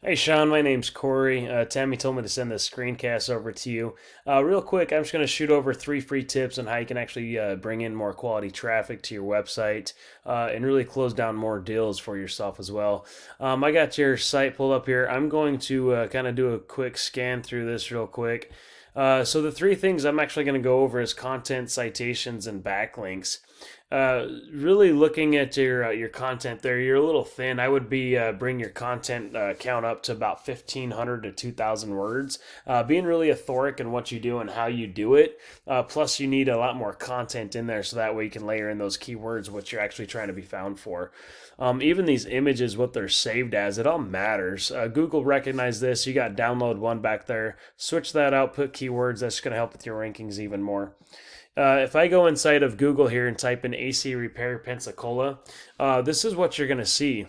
Hey Sean, my name's Corey. Tammy told me to send this screencast over to you. Real quick, I'm just going to shoot over three free tips on how you can actually bring in more quality traffic to your website and really close down more deals for yourself as well. I got your site pulled up here. I'm going to kind of do a quick scan through this real quick. So the three things I'm actually going to go over is content, citations, and backlinks. Really looking at your content there, you're a little thin. I would be bring your content count up to about 1,500 to 2,000 words. Being really authoric in what you do and how you do it. Plus, you need a lot more content in there, so that way you can layer in those keywords, what you're actually trying to be found for. Even these images, what they're saved as, it all matters. Google recognized this. You got download one back there. Switch that out, put keywords. That's going to help with your rankings even more. If I go inside of Google here and type in AC Repair Pensacola, this is what you're going to see.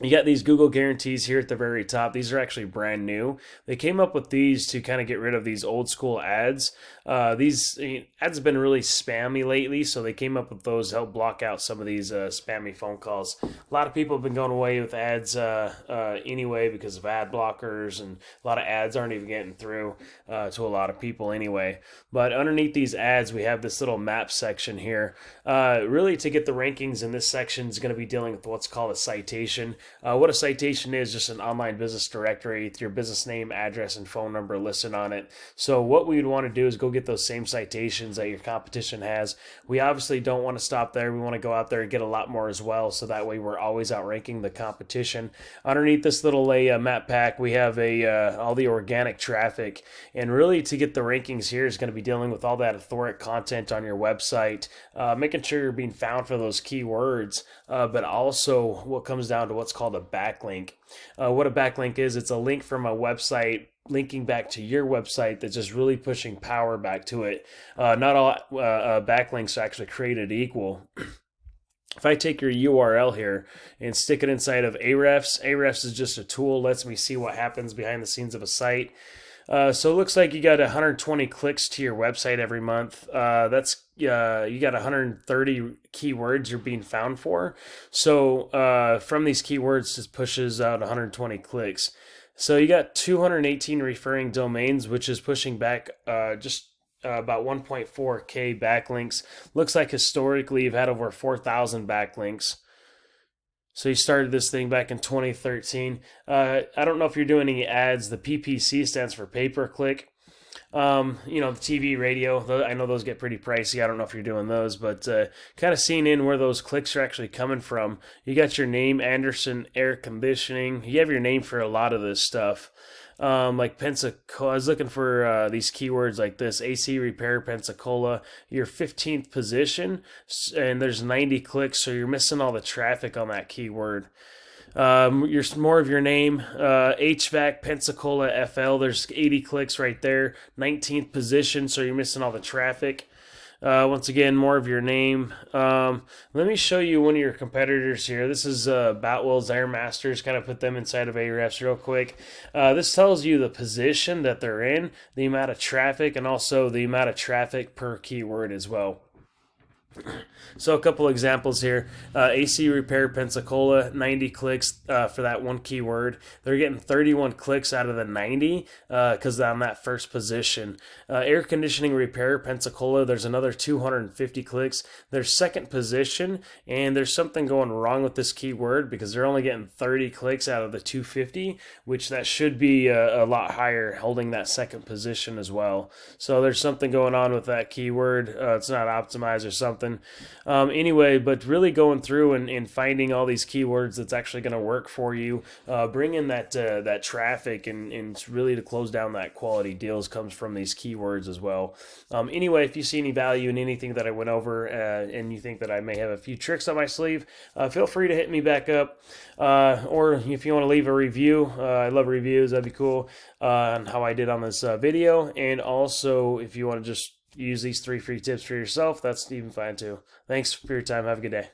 You got these Google guarantees here at the very top. These are actually brand new. They came up with these to kind of get rid of these old school ads. These ads have been really spammy lately, so they came up with those to help block out some of these spammy phone calls. A lot of people have been going away with ads anyway because of ad blockers, and a lot of ads aren't even getting through to a lot of people anyway. But underneath these ads, we have this little map section here. Really, to get the rankings in this section is going to be dealing with what's called a citation. What a citation is, just an online business directory with your business name, address, and phone number listed on it. So what we would want to do is go get those same citations that your competition has. We obviously don't want to stop there. We want to go out there and get a lot more as well, so that way we're always outranking the competition. Underneath this little map pack, we have all the organic traffic, and really to get the rankings here is going to be dealing with all that authoric content on your website, making sure you're being found for those keywords, but also what comes down to what's called a backlink. What a backlink is, it's a link from a website linking back to your website that's just really pushing power back to it. Not all backlinks are actually created equal. If I take your URL here and stick it inside of Ahrefs is just a tool, lets me see what happens behind the scenes of a site. So it looks like you got 120 clicks to your website every month. That's you got 130 keywords you're being found for. So from these keywords, this pushes out 120 clicks. So you got 218 referring domains, which is pushing back just about 1.4K backlinks. Looks like historically you've had over 4,000 backlinks. So you started this thing back in 2013. I don't know if you're doing any ads. The PPC stands for pay per click. The TV, radio, I know those get pretty pricey. I don't know if you're doing those, but kind of seeing in where those clicks are actually coming from. You got your name, Anderson Air Conditioning. You have your name for a lot of this stuff. Like Pensacola, I was looking for these keywords like this: AC Repair Pensacola. You're 15th position, and there's 90 clicks, so you're missing all the traffic on that keyword. Your more of your name, HVAC Pensacola FL. There's 80 clicks right there, 19th position, so you're missing all the traffic. Once again, more of your name. Let me show you one of your competitors here. This is Boutwell's Airmasters. Kind of put them inside of Ahrefs real quick. This tells you the position that they're in, the amount of traffic, and also the amount of traffic per keyword as well. So a couple examples here. AC Repair Pensacola, 90 clicks for that one keyword. They're getting 31 clicks out of the 90 because on that first position. Air Conditioning Repair Pensacola, there's another 250 clicks. Their second position, and there's something going wrong with this keyword because they're only getting 30 clicks out of the 250, which that should be a lot higher, holding that second position as well. So there's something going on with that keyword. It's not optimized or something. Anyway, but really going through and finding all these keywords that's actually going to work for you, bring in that traffic, and really to close down that quality deals comes from these keywords as well. Anyway, if you see any value in anything that I went over and you think that I may have a few tricks up my sleeve, feel free to hit me back up. Or if you want to leave a review, I love reviews, that'd be cool, on how I did on this video. And also, if you want to just use these three free tips for yourself, that's even fine too. Thanks for your time. Have a good day.